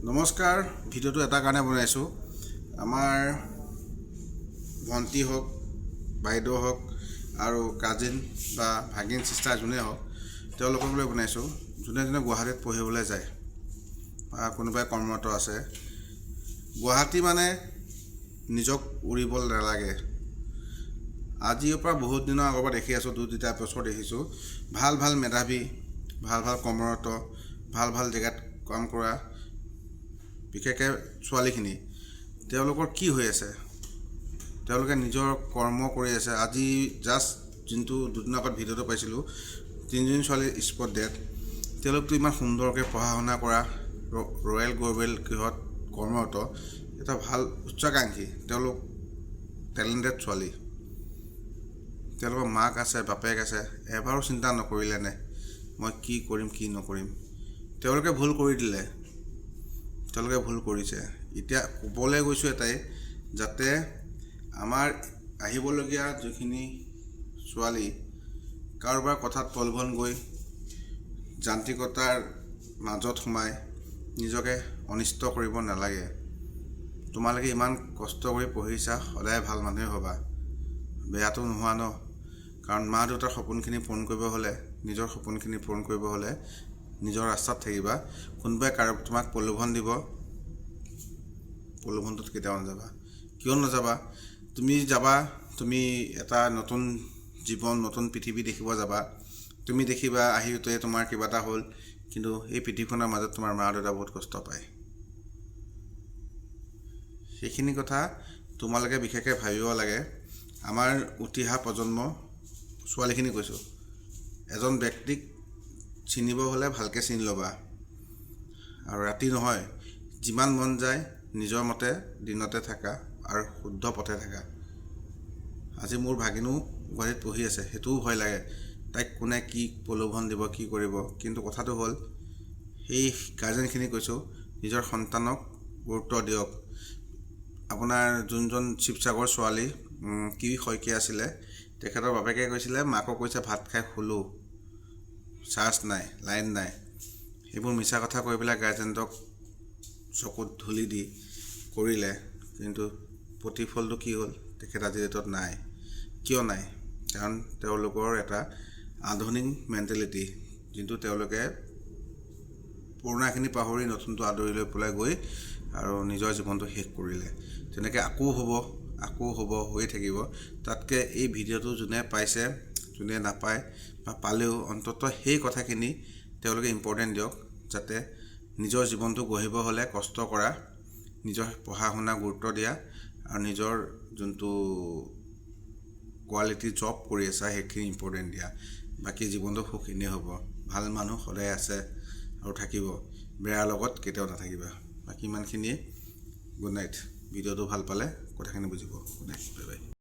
নমস্কাৰ, ভিডিঅ'টো এটা কাৰণে বনাইছোঁ। আমাৰ ভণ্টি হওক, বাইদেউ হওক আৰু কাজিন বা ভাগিন চিষ্টাৰ যোনেই হওক, তেওঁলোকক লৈ বনাইছোঁ। যোনে যোনে গুৱাহাটীত পঢ়িবলৈ যায় বা কোনোবাই কৰ্মৰত আছে। গুৱাহাটী মানে নিজক উৰিব নালাগে। আজিৰ পৰা বহুত দিনৰ আগৰ পৰা দেখি আছোঁ, 2-3টা বছৰ দেখিছোঁ। ভাল ভাল মেধাৱী, ভাল ভাল কৰ্মৰত, ভাল ভাল জেগাত কাম কৰা, বিশেষকৈ ছোৱালীখিনি, তেওঁলোকৰ কি হৈ আছে? তেওঁলোকে নিজৰ কৰ্ম কৰি আছে। আজি জাষ্ট যোনটো দুদিনৰ আগত ভিডিঅ'টো পাইছিলোঁ, 3জনী ছোৱালীৰ স্পট ডেড। তেওঁলোকতো ইমান সুন্দৰকৈ পঢ়া শুনা কৰা, ৰয়েল গ্ল'বেল গৃহত কৰ্মৰত, এটা ভাল উচ্চাকাংক্ষী, তেওঁলোক টেলেণ্টেড ছোৱালী। তেওঁলোকৰ মাক আছে, বাপেক আছে, এবাৰো চিন্তা নকৰিলেনে মই কি কৰিম কি নকৰিম? তেওঁলোকে ভুল কৰি দিলে, তেওঁলোকে ভুল কৰিছে। এতিয়া ক'বলৈ গৈছোঁ এটাই, যাতে আমাৰ আহিবলগীয়া যিখিনি ছোৱালী কাৰোবাৰ কথাত প্ৰলোভন গৈ যান্ত্ৰিকতাৰ মাজত সোমাই নিজকে অনিষ্ট কৰিব নালাগে। তোমালোকে ইমান কষ্ট কৰি পঢ়িছা, সদায় ভাল মানুহে হ'বা, বেয়াটো নোহোৱা ন। কাৰণ মা দেউতাৰ সপোনখিনি পূৰণ কৰিব হ'লে, নিজৰ সপোনখিনি পূৰণ কৰিব হ'লে নিজৰ ৰাস্তাত থাকিবা। কোনোবাই তোমাক প্ৰলোভন দিব, প্ৰলোভনটোত কেতিয়াও নাযাবা। কিয় নাযাবা? তুমি যাবা, তুমি এটা নতুন জীৱন, নতুন পৃথিৱী দেখিব যাবা। তুমি দেখিবা আহিতে তোমাৰ কিবা এটা হ'ল, কিন্তু এই পৃথিৱীখনৰ মাজত তোমাৰ মা দেউতা বহুত কষ্ট পায়। সেইখিনি কথা তোমালোকে বিশেষকৈ ভাবিব লাগে। আমাৰ উঠি অহা প্ৰজন্ম, ছোৱালীখিনি কৈছোঁ, এজন ব্যক্তিক চিনিব হ'লে ভালকৈ চিনি ল'বা। আৰু ৰাতি নহয়, যিমান মন যায় নিজৰ মতে দিনতে থাকা আৰু শুদ্ধ পথে থাকা। আজি মোৰ ভাগিনো গুৱাহাটীত পঢ়ি আছে, সেইটোও ভয় লাগে, তাইক কোনে কি প্ৰলোভন দিব, কি কৰিব। কিন্তু কথাটো হ'ল, সেই গাৰ্জেনখিনি কৈছোঁ, নিজৰ সন্তানক গুৰুত্ব দিয়ক। আপোনাৰ যোনজন শিৱসাগৰ ছোৱালী কিবি শইকীয়া আছিলে, তেখেতৰ বাপেকে কৈছিলে, মাকক কৈছে ভাত খাই শুলোঁ, চাৰ্জ নাই, লাইন নাই। সেইবোৰ মিছা কথা কৈ পেলাই গাৰ্জেণ্টক চকুত ধূলি দি কৰিলে, কিন্তু প্ৰতিফলটো কি হ'ল? তেখেত আজি ডেটত নাই। কিয় নাই? কাৰণ তেওঁলোকৰ এটা আধুনিক মেণ্টেলিটি, যোনটো তেওঁলোকে পুৰণাখিনি পাহৰি নতুনটো আদৰি লৈ পেলাই গৈ আৰু নিজৰ জীৱনটো শেষ কৰিলে। তেনেকৈ আকৌ হ'ব, হৈ থাকিব। তাতকৈ এই ভিডিঅ'টো যোনে পাইছে, যোনে নাপায় বা পালেও অন্ততঃ সেই কথাখিনি তেওঁলোকে ইম্পৰ্টেণ্ট দিয়ক, যাতে নিজৰ জীৱনটো গঢ়িব হ'লে কষ্ট কৰা, নিজৰ পঢ়া শুনা গুৰুত্ব দিয়া, আৰু নিজৰ যোনটো কোৱালিটি জব কৰি আছা সেইখিনি ইম্পৰ্টেণ্ট দিয়া। বাকী জীৱনটো সুখ এনেই হ'ব। ভাল মানুহ সদায় আছে আৰু থাকিব, বেয়াৰ লগত কেতিয়াও নাথাকিবা। বাকী ইমানখিনিয়ে। Good night. ভিডিঅ'টো ভাল পালে কথাখিনি বুজিব। Good night, bye bye.